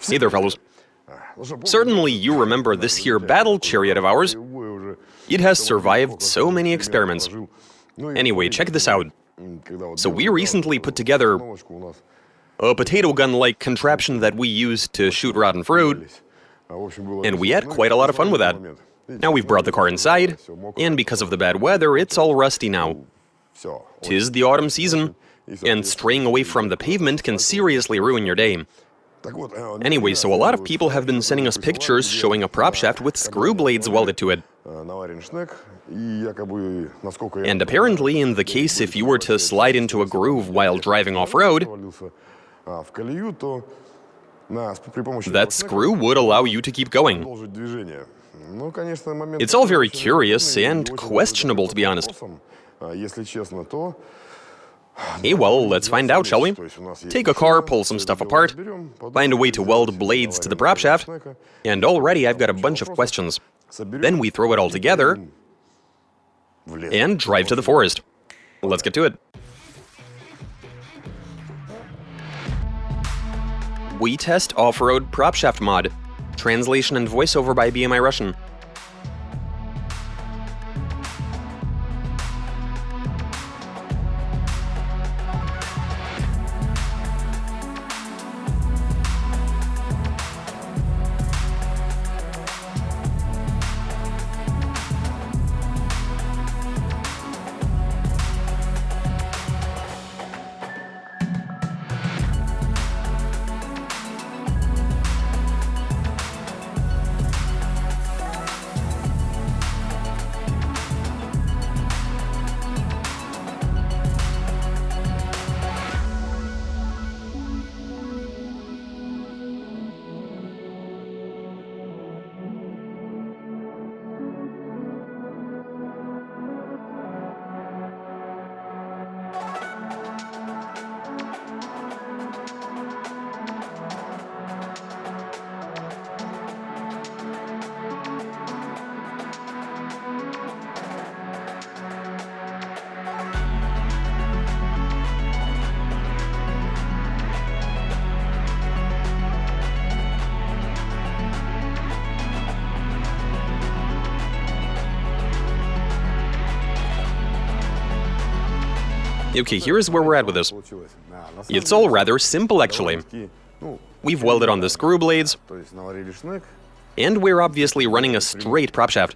Hey there, fellows. Certainly you remember this here battle chariot of ours. It has survived so many experiments. Anyway, check this out. So we recently put together a potato gun-like contraption that we use to shoot rotten fruit, and we had quite a lot of fun with that. Now we've brought the car inside, and because of the bad weather, it's all rusty now. 'Tis the autumn season, and straying away from the pavement can seriously ruin your day. Anyway, so a lot of people have been sending us pictures showing a prop shaft with screw blades welded to it. And apparently, in the case if you were to slide into a groove while driving off-road, that screw would allow you to keep going. It's all very curious and questionable, to be honest. Hey, well, let's find out, shall we? Take a car, pull some stuff apart, find a way to weld blades to the prop shaft, and already I've got a bunch of questions. Then we throw it all together and drive to the forest. Let's get to it. We test off-road prop shaft mod. Translation and voiceover by BMI Russian. Okay, here's where we're at with this. It's all rather simple, actually. We've welded on the screw blades, and we're obviously running a straight prop shaft.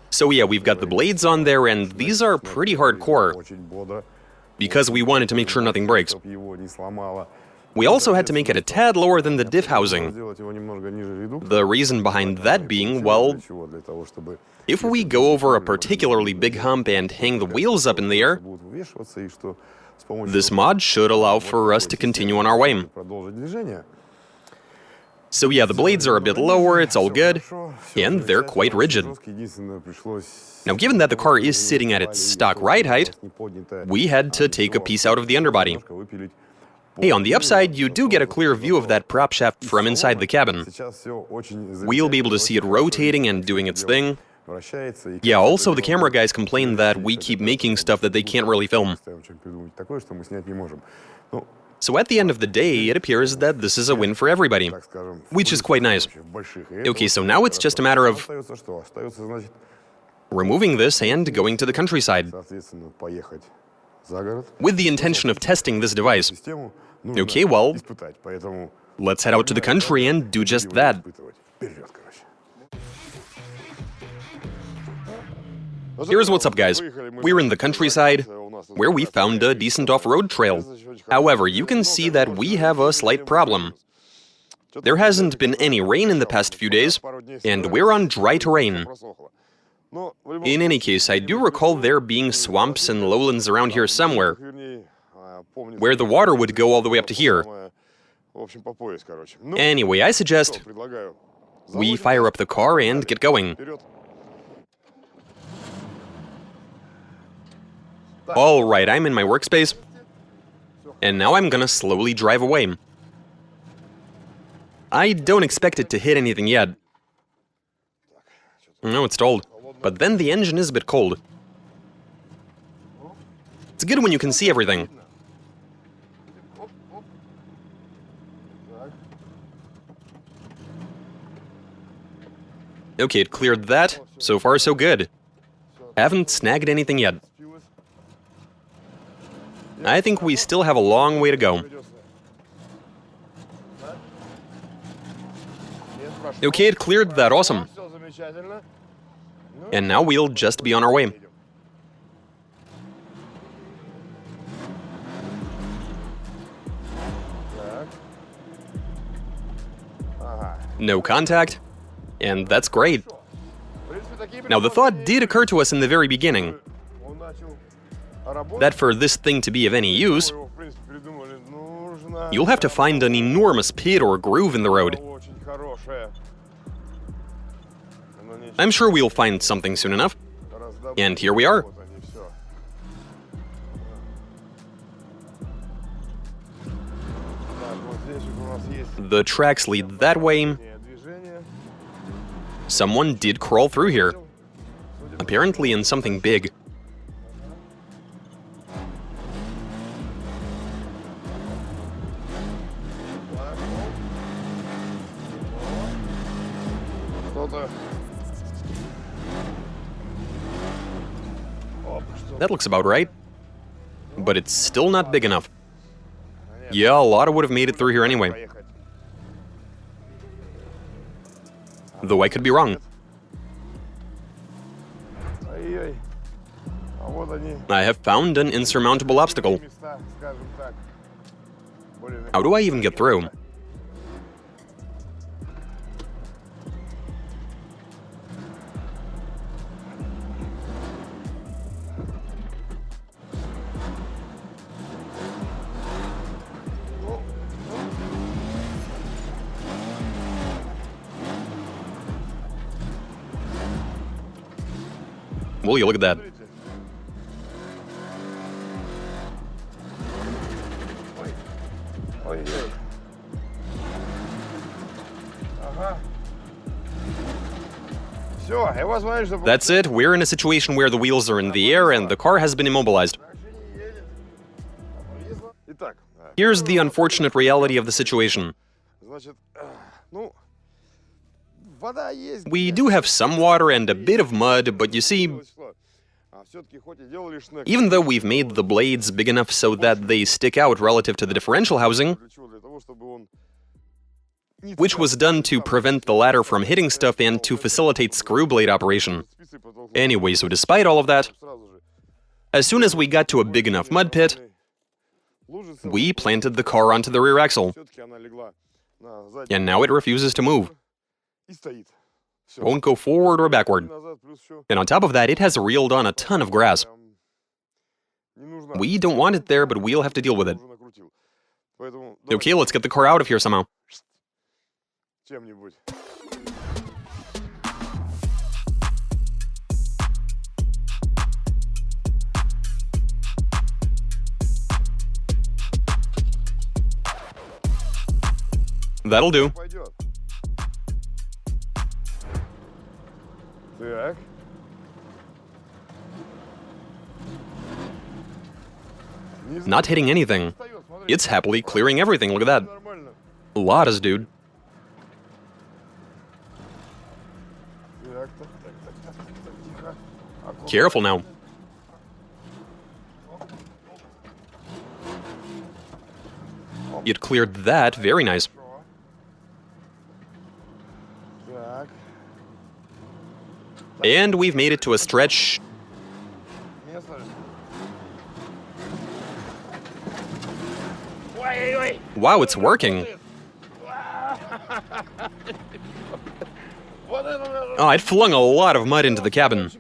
So yeah, we've got the blades on there, and these are pretty hardcore, because we wanted to make sure nothing breaks. We also had to make it a tad lower than the diff housing. The reason behind that being, well, if we go over a particularly big hump and hang the wheels up in the air, this mod should allow for us to continue on our way. So yeah, the blades are a bit lower, it's all good, and they're quite rigid. Now, given that the car is sitting at its stock ride height, we had to take a piece out of the underbody. Hey, on the upside, you do get a clear view of that prop shaft from inside the cabin. We'll be able to see it rotating and doing its thing. Yeah, also the camera guys complain that we keep making stuff that they can't really film. So at the end of the day, it appears that this is a win for everybody, which is quite nice. Okay, so now it's just a matter of removing this and going to the countryside, with the intention of testing this device. Okay, well, let's head out to the country and do just that. Here's what's up, guys. We're in the countryside, where we found a decent off-road trail. However, you can see that we have a slight problem. There hasn't been any rain in the past few days, and we're on dry terrain. In any case, I do recall there being swamps and lowlands around here somewhere, where the water would go all the way up to here. Anyway, I suggest we fire up the car and get going. Alright, I'm in my workspace, and now I'm gonna slowly drive away. I don't expect it to hit anything yet. No, it's stalled, but then the engine is a bit cold. It's good when you can see everything. Okay, it cleared that. So far, so good. Haven't snagged anything yet. I think we still have a long way to go. Okay, it cleared that. Awesome. And now we'll just be on our way. No contact. And that's great. Now, the thought did occur to us in the very beginning that for this thing to be of any use, you'll have to find an enormous pit or groove in the road. I'm sure we'll find something soon enough. And here we are. The tracks lead that way. Someone did crawl through here. Apparently in something big. That looks about right. But it's still not big enough. Yeah, a lot would have made it through here anyway. Though I could be wrong. I have found an insurmountable obstacle. How do I even get through? Will you look at that? That's it, we're in a situation where the wheels are in the air and the car has been immobilized. Here's the unfortunate reality of the situation. We do have some water and a bit of mud, but you see, even though we've made the blades big enough so that they stick out relative to the differential housing, which was done to prevent the ladder from hitting stuff and to facilitate screw blade operation. Anyway, so despite all of that, as soon as we got to a big enough mud pit, we planted the car onto the rear axle. And now it refuses to move. Won't go forward or backward. And on top of that, it has reeled on a ton of grass. We don't want it there, but we'll have to deal with it. Okay, let's get the car out of here somehow. That'll do. Not hitting anything. It's happily clearing everything, look at that. Lots, dude. Careful now. It cleared that, very nice. And we've made it to a stretch. Wow, it's working. Oh, it flung a lot of mud into the cabin.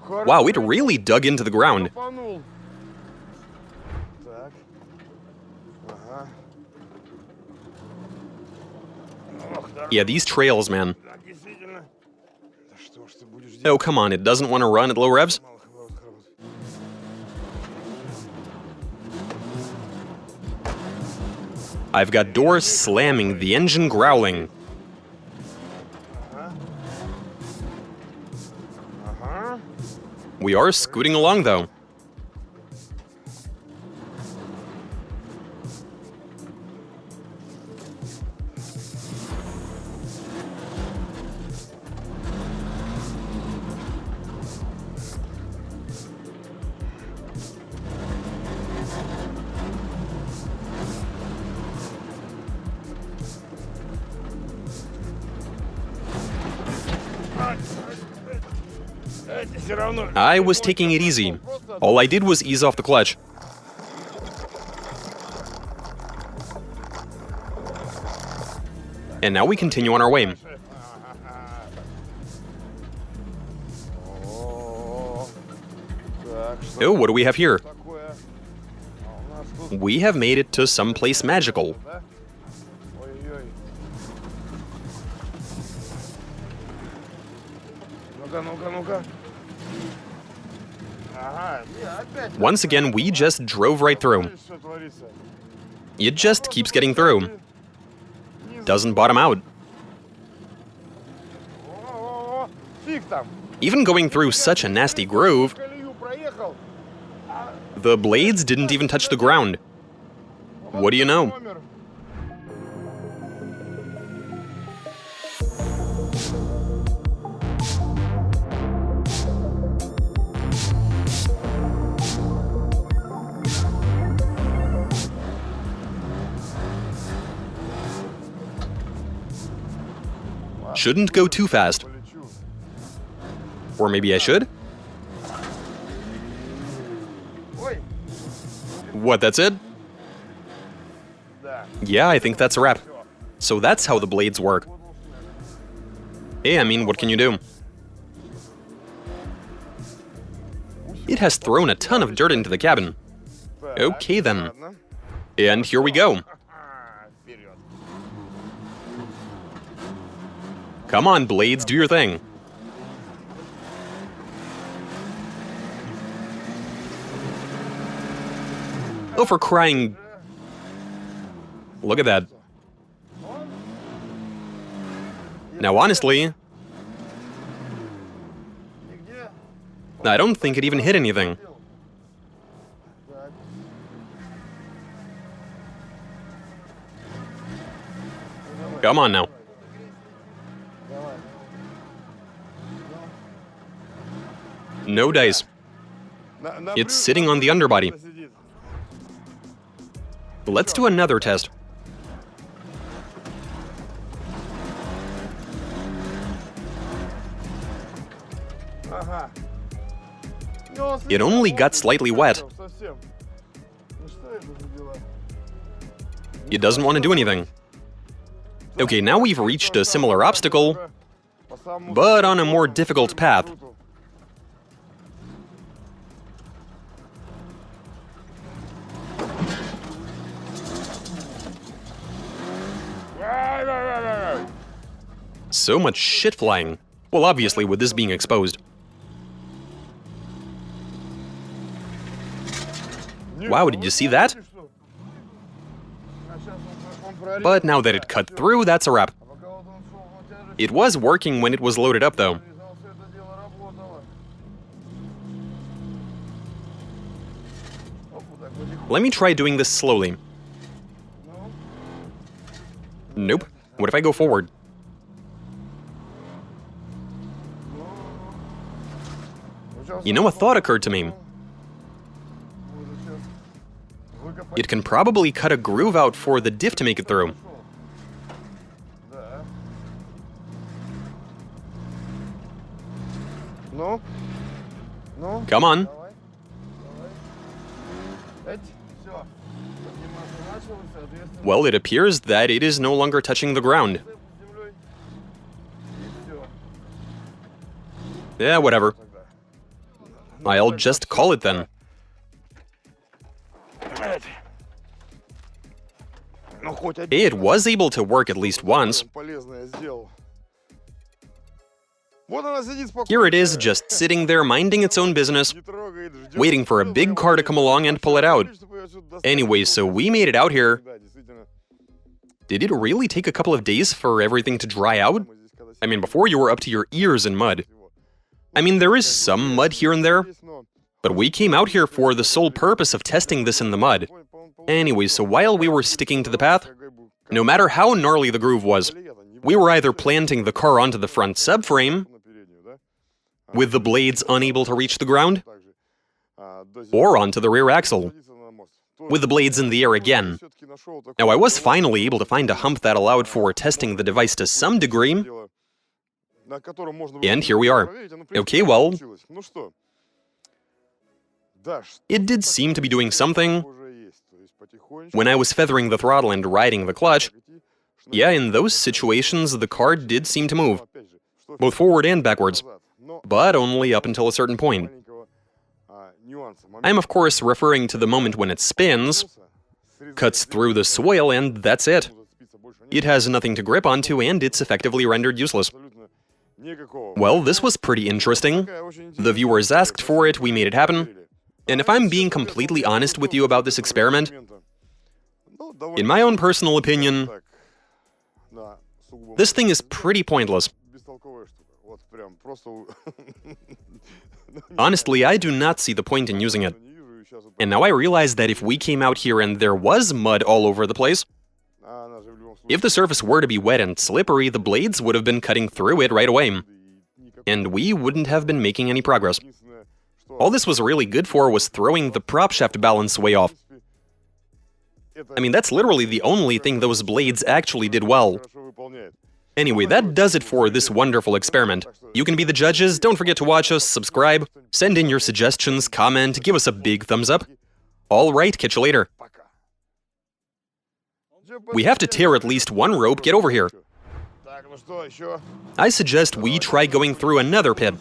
Wow, it really dug into the ground. Yeah, these trails, man. Oh, come on, it doesn't want to run at low revs? I've got doors slamming, the engine growling. We are scooting along, though. I was taking it easy. All I did was ease off the clutch. And now we continue on our way. Oh, what do we have here? We have made it to someplace magical. Once again, we just drove right through. It just keeps getting through. Doesn't bottom out. Even going through such a nasty groove, the blades didn't even touch the ground. What do you know? Shouldn't go too fast. Or maybe I should? What, that's it? Yeah, I think that's a wrap. So that's how the blades work. Hey, I mean, what can you do? It has thrown a ton of dirt into the cabin. Okay then. And here we go. Come on, blades, do your thing. Oh, for crying... Look at that. Now, honestly... I don't think it even hit anything. Come on now. No dice. It's sitting on the underbody. Let's do another test. It only got slightly wet. It doesn't want to do anything. Okay, now we've reached a similar obstacle, but on a more difficult path. So much shit flying. Well, obviously, with this being exposed. Wow, did you see that? But now that it cut through, that's a wrap. It was working when it was loaded up, though. Let me try doing this slowly. Nope. What if I go forward? You know, a thought occurred to me. It can probably cut a groove out for the diff to make it through. Come on. Well, it appears that it is no longer touching the ground. Yeah, whatever. I'll just call it then. It was able to work at least once. Here it is, just sitting there minding its own business, waiting for a big car to come along and pull it out. Anyway, so we made it out here. Did it really take a couple of days for everything to dry out? I mean, before you were up to your ears in mud. I mean, there is some mud here and there, but we came out here for the sole purpose of testing this in the mud. Anyway, so while we were sticking to the path, no matter how gnarly the groove was, we were either planting the car onto the front subframe, with the blades unable to reach the ground, or onto the rear axle, with the blades in the air again. Now, I was finally able to find a hump that allowed for testing the device to some degree, And here we are. Okay, well, it did seem to be doing something. When I was feathering the throttle and riding the clutch, yeah, in those situations, the car did seem to move, both forward and backwards, but only up until a certain point. I'm of course referring to the moment when it spins, cuts through the soil, and that's it. It has nothing to grip onto, and it's effectively rendered useless. Well, this was pretty interesting. The viewers asked for it, we made it happen. And if I'm being completely honest with you about this experiment, in my own personal opinion, this thing is pretty pointless. Honestly, I do not see the point in using it. And now I realize that if we came out here and there was mud all over the place, if the surface were to be wet and slippery, the blades would have been cutting through it right away. And we wouldn't have been making any progress. All this was really good for was throwing the prop shaft balance way off. I mean, that's literally the only thing those blades actually did well. Anyway, that does it for this wonderful experiment. You can be the judges, don't forget to watch us, subscribe, send in your suggestions, comment, give us a big thumbs up. Alright, catch you later. We have to tear at least one rope, get over here. I suggest we try going through another pit.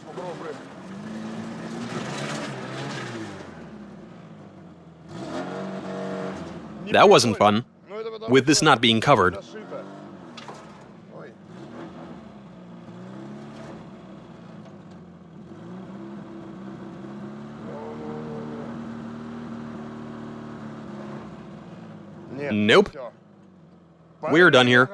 That wasn't fun, with this not being covered. Nope. We're done here.